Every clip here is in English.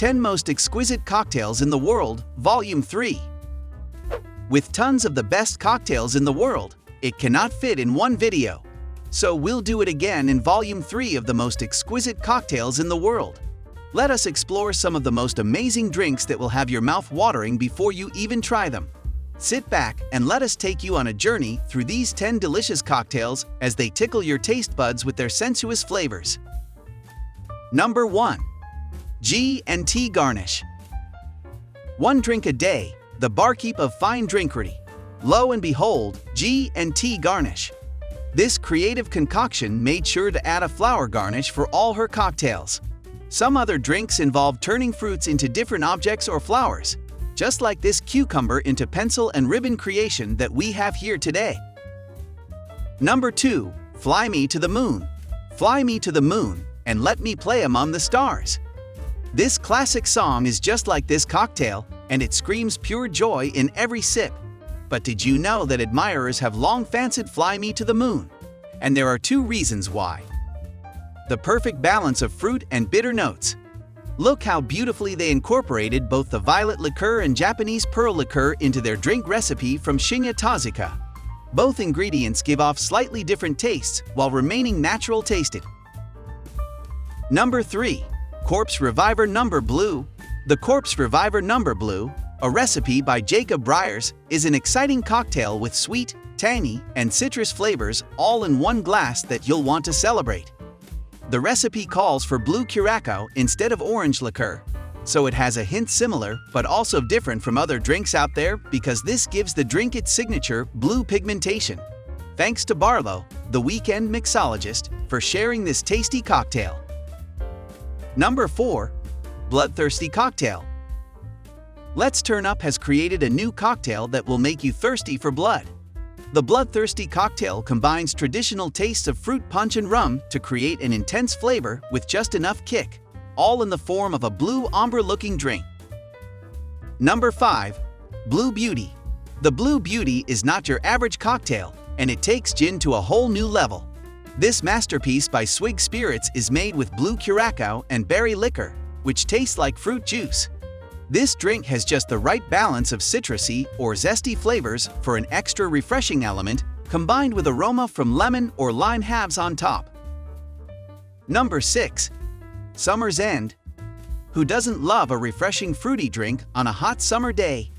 10 Most Exquisite Cocktails in the World, Volume 3. With tons of the best cocktails in the world, it cannot fit in one video. So we'll do it again in Volume 3 of the most exquisite cocktails in the world. Let us explore some of the most amazing drinks that will have your mouth watering before you even try them. Sit back and let us take you on a journey through these 10 delicious cocktails as they tickle your taste buds with their sensuous flavors. Number 1. G&T Garnish. One drink a day, the barkeep of fine drinkery. Lo and behold, G&T Garnish. This creative concoction made sure to add a flower garnish for all her cocktails. Some other drinks involve turning fruits into different objects or flowers, just like this cucumber into pencil and ribbon creation that we have here today. Number 2. Fly Me to the Moon. Fly me to the moon, and let me play among the stars. This classic song is just like this cocktail, and it screams pure joy in every sip. But did you know that admirers have long fancied Fly Me to the Moon? And there are 2 reasons why. The perfect balance of fruit and bitter notes. Look how beautifully they incorporated both the violet liqueur and Japanese pearl liqueur into their drink recipe from Shinya Tazuka. Both ingredients give off slightly different tastes while remaining natural tasted. Number 3. Corpse Reviver Number Blue. The Corpse Reviver Number Blue, a recipe by Jacob Briers, is an exciting cocktail with sweet, tangy, and citrus flavors all in one glass that you'll want to celebrate. The recipe calls for blue curacao instead of orange liqueur, so it has a hint similar but also different from other drinks out there because this gives the drink its signature blue pigmentation. Thanks to Barlow, the weekend mixologist, for sharing this tasty cocktail. Number 4. Bloodthirsty Cocktail. Let's Turn Up has created a new cocktail that will make you thirsty for blood. The Bloodthirsty Cocktail combines traditional tastes of fruit punch and rum to create an intense flavor with just enough kick, all in the form of a blue ombre-looking drink. Number 5. Blue Beauty. The Blue Beauty is not your average cocktail, and it takes gin to a whole new level. This masterpiece by Swig Spirits is made with blue curacao and berry liquor, which tastes like fruit juice. This drink has just the right balance of citrusy or zesty flavors for an extra refreshing element, combined with aroma from lemon or lime halves on top. Number 6. Summer's End. Who doesn't love a refreshing fruity drink on a hot summer day?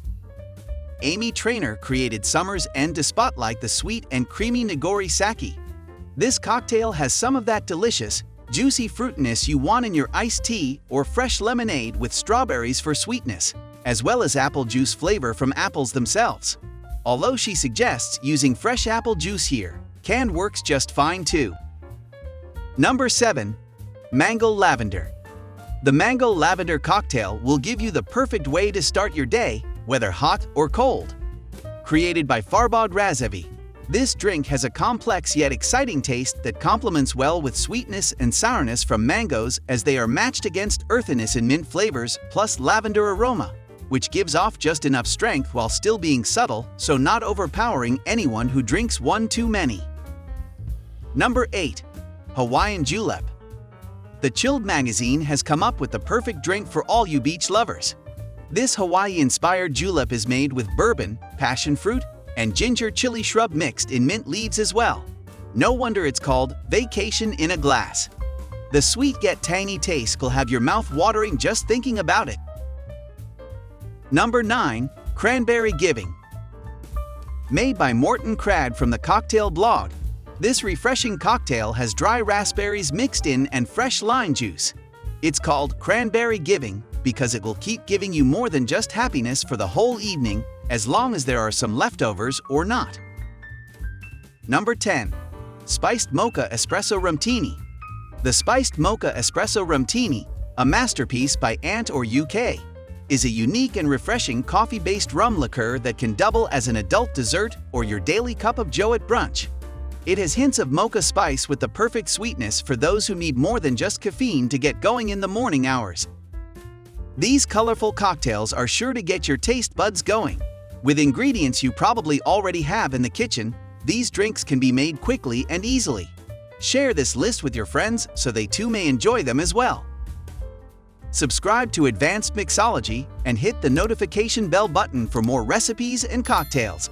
Amy Traynor created Summer's End to spotlight the sweet and creamy Nigori sake. This cocktail has some of that delicious, juicy fruitiness you want in your iced tea or fresh lemonade with strawberries for sweetness, as well as apple juice flavor from apples themselves. Although she suggests using fresh apple juice here, canned works just fine too. Number 7. Mango Lavender. The Mango Lavender cocktail will give you the perfect way to start your day, whether hot or cold. Created by Farbod Razevi, this drink has a complex yet exciting taste that complements well with sweetness and sourness from mangoes as they are matched against earthiness and mint flavors plus lavender aroma, which gives off just enough strength while still being subtle so not overpowering anyone who drinks one too many. Number 8. Hawaiian Julep. The Chilled magazine has come up with the perfect drink for all you beach lovers. This Hawaii-inspired julep is made with bourbon, passion fruit, and ginger chili shrub mixed in mint leaves as well. No wonder it's called Vacation in a Glass. The sweet yet tangy taste will have your mouth watering just thinking about it. Number 9. Cranberry Giving. Made by Morton Crad from the Cocktail blog, this refreshing cocktail has dry raspberries mixed in and fresh lime juice. It's called Cranberry Giving because it will keep giving you more than just happiness for the whole evening, as long as there are some leftovers or not. Number 10. Spiced Mocha Espresso Rumtini. The Spiced Mocha Espresso Rumtini, a masterpiece by Ant or UK, is a unique and refreshing coffee-based rum liqueur that can double as an adult dessert or your daily cup of joe at brunch. It has hints of mocha spice with the perfect sweetness for those who need more than just caffeine to get going in the morning hours. These colorful cocktails are sure to get your taste buds going. With ingredients you probably already have in the kitchen, these drinks can be made quickly and easily. Share this list with your friends so they too may enjoy them as well. Subscribe to Advanced Mixology and hit the notification bell button for more recipes and cocktails.